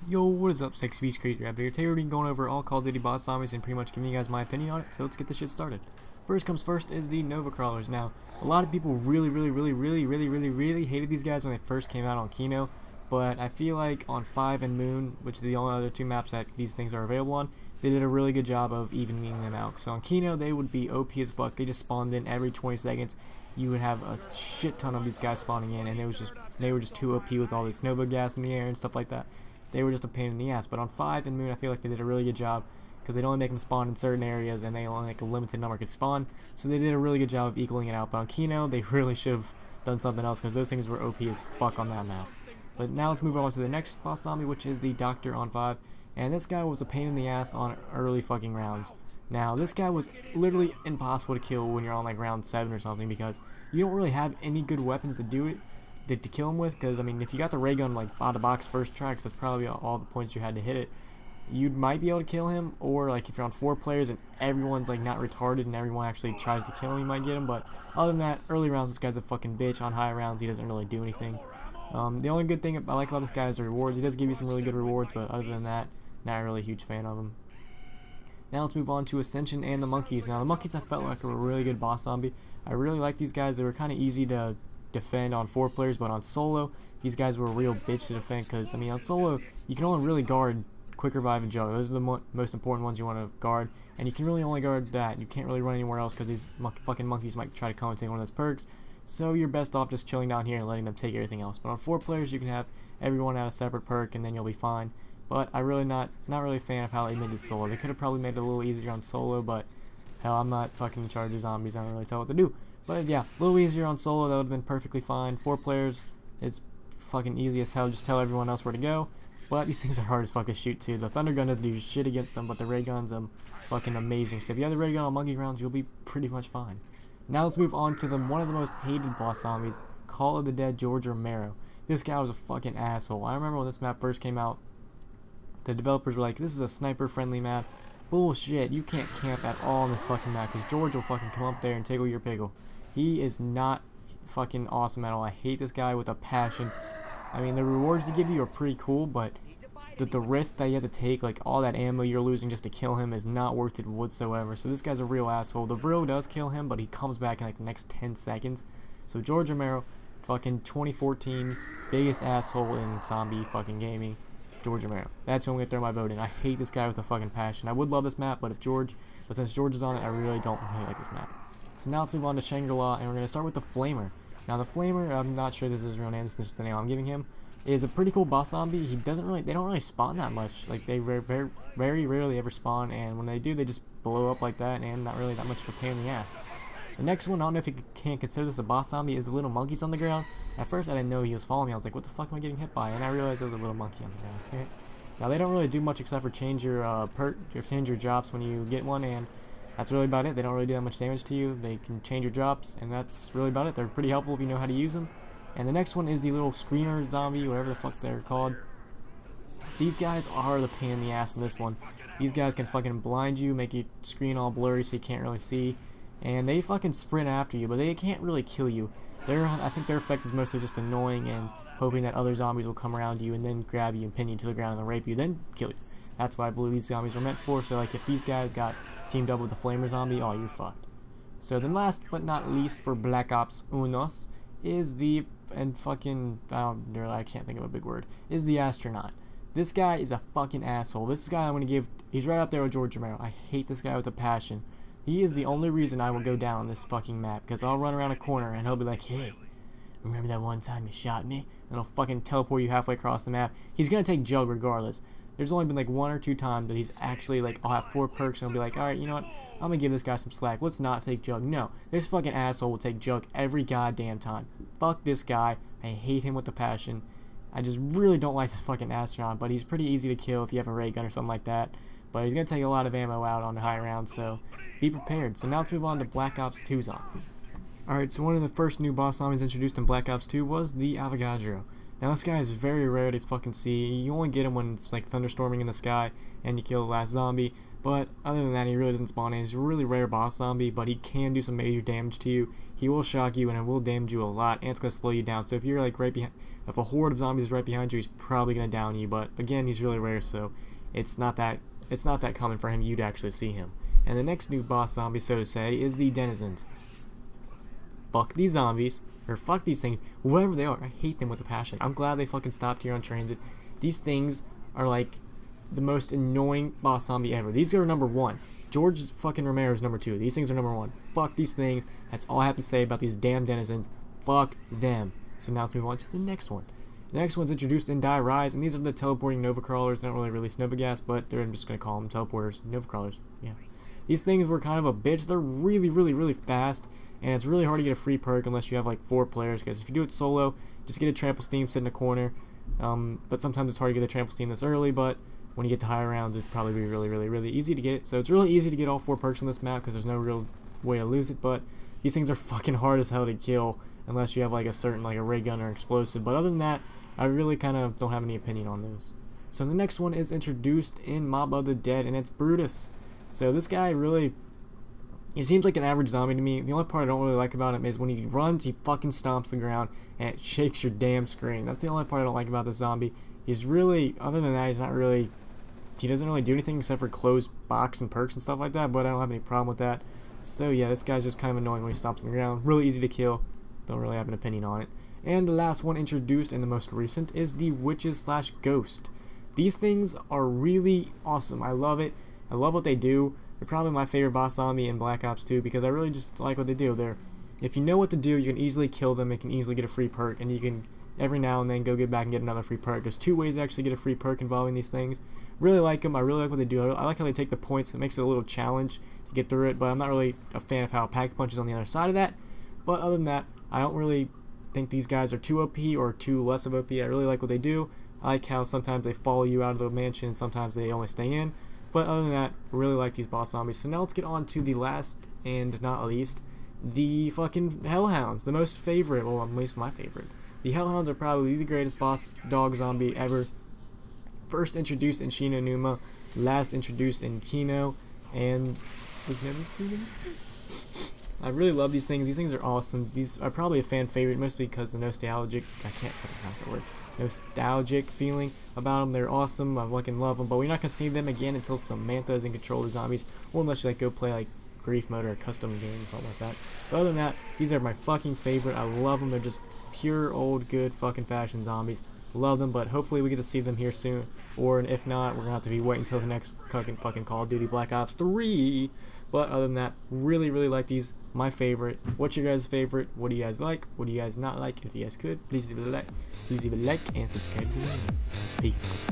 Yo, what is up, Sex Beast Crazy Rabbit here. Today we're going over all Call of Duty boss zombies and pretty much giving you guys my opinion on it, so let's get this shit started. First comes first is the Nova Crawlers. Now, a lot of people really hated these guys when they first came out on Kino, but I feel like on 5 and Moon, which are the only other two maps that these things are available on, they did a really good job of evening them out. So on Kino, they would be OP as fuck. They just spawned in every 20 seconds. You would have a shit ton of these guys spawning in, and they were just too OP with all this Nova gas in the air and stuff like that. They were just a pain in the ass. But on 5 and Moon, I feel like they did a really good job because they'd only make them spawn in certain areas and they only like a limited number could spawn. So they did a really good job of equaling it out. But on Kino, they really should have done something else because those things were OP as fuck on that map. But now let's move on to the next boss zombie, which is the Doctor on 5. And this guy was a pain in the ass on early fucking rounds. Now, this guy was literally impossible to kill when you're on like round 7 or something because you don't really have any good weapons to do it. To kill him with, because I mean, if you got the ray gun like out of the box first try, because that's probably all the points you had to hit it, you might be able to kill him. Or like if you're on 4 players and everyone's like not retarded and everyone actually tries to kill him, you might get him. But other than that, early rounds, this guy's a fucking bitch. On high rounds, he doesn't really do anything. The only good thing I like about this guy is the rewards. He does give you some really good rewards, but other than that, not really a huge fan of him. Now let's move on to Ascension and the Monkeys. Now the Monkeys I felt like were a really good boss zombie. I really like these guys. They were kind of easy to defend on 4 players, but on solo, these guys were a real bitch to defend because, I mean, on solo, you can only really guard Quick Revive and Juggle. Those are the most important ones you want to guard, and you can really only guard that. You can't really run anywhere else because these fucking monkeys might try to come and take one of those perks, so you're best off just chilling down here and letting them take everything else. But on 4 players, you can have everyone have a separate perk, and then you'll be fine. But I really not really a fan of how they made this solo. They could have probably made it a little easier on solo, but hell, I'm not fucking in charge of zombies. I don't really tell what to do. But yeah, a little easier on solo, that would have been perfectly fine. 4 players, it's fucking easy as hell, just tell everyone else where to go. But these things are hard as fuck to shoot too. The Thunder Gun doesn't do shit against them, but the Ray Gun's fucking amazing. So if you have the Ray Gun on Monkey rounds, you'll be pretty much fine. Now let's move on to one of the most hated boss zombies, Call of the Dead George Romero. This guy was a fucking asshole. I remember when this map first came out, the developers were like, this is a sniper friendly map. Bullshit, you can't camp at all on this fucking map because George will fucking come up there and tickle your pickle. He is not fucking awesome at all. I hate this guy with a passion. I mean, the rewards they give you are pretty cool, but the risk that you have to take, like all that ammo you're losing just to kill him, is not worth it whatsoever. So this guy's a real asshole. The Vril does kill him, but he comes back in like the next 10 seconds. So George Romero, fucking 2014, biggest asshole in zombie fucking gaming. George Romero. That's who I'm gonna throw my vote in. I hate this guy with a fucking passion. I would love this map, but since George is on it, I really don't really like this map. So now let's move on to Shangri-La, and we're gonna start with the Flamer. Now the Flamer, I'm not sure this is his real name, this is the name I'm giving him, is a pretty cool boss zombie. They don't really spawn that much. Like they very rarely ever spawn, and when they do, they just blow up like that, and not really that much of a pain in the ass. The next one, I don't know if you can consider this a boss zombie, is the little monkeys on the ground. At first, I didn't know he was following me. I was like, what the fuck am I getting hit by? And I realized there was a little monkey on the ground. Now, they don't really do much except for change your change your drops when you get one, and that's really about it. They don't really do that much damage to you. They can change your drops, and that's really about it. They're pretty helpful if you know how to use them. And the next one is the little screener zombie, whatever the fuck they're called. These guys are the pain in the ass in this one. These guys can fucking blind you, make your screen all blurry so you can't really see. And they fucking sprint after you, but they can't really kill you. I think their effect is mostly just annoying and hoping that other zombies will come around you and then grab you and pin you to the ground and then rape you, then kill you. That's what I believe these zombies were meant for. So like if these guys got teamed up with the Flamer zombie, oh, you're fucked. So then last but not least for Black Ops Unos is I can't think of a big word, is the Astronaut. This guy is a fucking asshole. This guy he's right up there with George Romero. I hate this guy with a passion. He is the only reason I will go down on this fucking map, because I'll run around a corner and he'll be like, hey, remember that one time you shot me? And he'll fucking teleport you halfway across the map. He's gonna take Jug regardless. There's only been like 1 or 2 times that he's actually like, I'll have 4 perks and I'll be like, alright, you know what? I'm gonna give this guy some slack. Let's not take Jug. No, this fucking asshole will take Jug every goddamn time. Fuck this guy. I hate him with a passion. I just really don't like this fucking Astronaut, but he's pretty easy to kill if you have a ray gun or something like that. But he's going to take a lot of ammo out on the high rounds, so be prepared. So now let's move on to Black Ops 2 zombies. Alright, so one of the first new boss zombies introduced in Black Ops 2 was the Avogadro. Now this guy is very rare to fucking see. You only get him when it's like thunderstorming in the sky and you kill the last zombie. But other than that, he really doesn't spawn in. He's a really rare boss zombie, but he can do some major damage to you. He will shock you, and it will damage you a lot, and it's going to slow you down. So if you're like right behind, if a horde of zombies is right behind you, he's probably going to down you. But again, he's really rare, so it's not that common for you to actually see him. And the next new boss zombie, so to say, is the denizens. Fuck these zombies, or fuck these things, whatever they are. I hate them with a passion. I'm glad they fucking stopped here on transit. These things are like the most annoying boss zombie ever. These are number 1. George fucking Romero is number 2. These things are number 1. Fuck these things. That's all I have to say about these damn denizens. Fuck them. So now let's move on to the next one. The next one's introduced in Die Rise, and these are the teleporting Nova Crawlers. They don't really release Nova Gas, but I'm just going to call them teleporters. Nova Crawlers. Yeah. These things were kind of a bitch. They're really, really, really fast, and it's really hard to get a free perk unless you have like 4 players, because if you do it solo, just get a trample steam, sit in a corner. But sometimes it's hard to get the trample steam this early, but when you get to higher rounds, it'd probably be really, really, really easy to get it. So it's really easy to get all 4 perks on this map because there's no real way to lose it, but these things are fucking hard as hell to kill unless you have like a certain, like a ray gun or explosive. But other than that, I really kind of don't have any opinion on those. So the next one is introduced in Mob of the Dead, and it's Brutus. So this guy really, he seems like an average zombie to me. The only part I don't really like about him is when he runs, he fucking stomps the ground and it shakes your damn screen. That's the only part I don't like about this zombie. He's really, other than that, he's not really, he doesn't really do anything except for close box and perks and stuff like that, but I don't have any problem with that. So yeah, this guy's just kind of annoying when he stomps on the ground. Really easy to kill. Don't really have an opinion on it. And the last one introduced and the most recent is the Witches/Ghost. These things are really awesome. I love it. I love what they do. They're probably my favorite boss zombie in Black Ops 2 because I really just like what they do. If you know what to do, you can easily kill them. You can easily get a free perk, and you can every now and then go get back and get another free perk. There's 2 ways to actually get a free perk involving these things. Really like them. I really like what they do. I like how they take the points. It makes it a little challenge to get through it, but I'm not really a fan of how Pack Punch is on the other side of that. But other than that, I don't really think these guys are too OP or too less of OP. I really like what they do. I like how sometimes they follow you out of the mansion and sometimes they only stay in. But other than that, I really like these boss zombies. So now let's get on to the last and not least, the fucking Hellhounds. The most favorite, well, at least my favorite. The Hellhounds are probably the greatest boss dog zombie ever. First introduced in Shino Numa, last introduced in Kino, and we've never seen them since. I really love these things. These things are awesome. These are probably a fan favorite, mostly because the nostalgic, I can't fucking pronounce that word, nostalgic feeling about them. They're awesome. I fucking love them, but we're not going to see them again until Samantha is in control of the zombies, or unless you like go play like Grief Mode or a custom game or something like that. But other than that, these are my fucking favorite. I love them. They're just pure old good fucking fashion zombies. Love them, but hopefully we get to see them here soon, or if not, we're gonna have to be waiting until the next fucking Call of Duty Black Ops 3. But other than that, really like these. My favorite. What's your guys' favorite? What do you guys like? What do you guys not like? If you guys could, please leave a like and subscribe to the channel. Peace.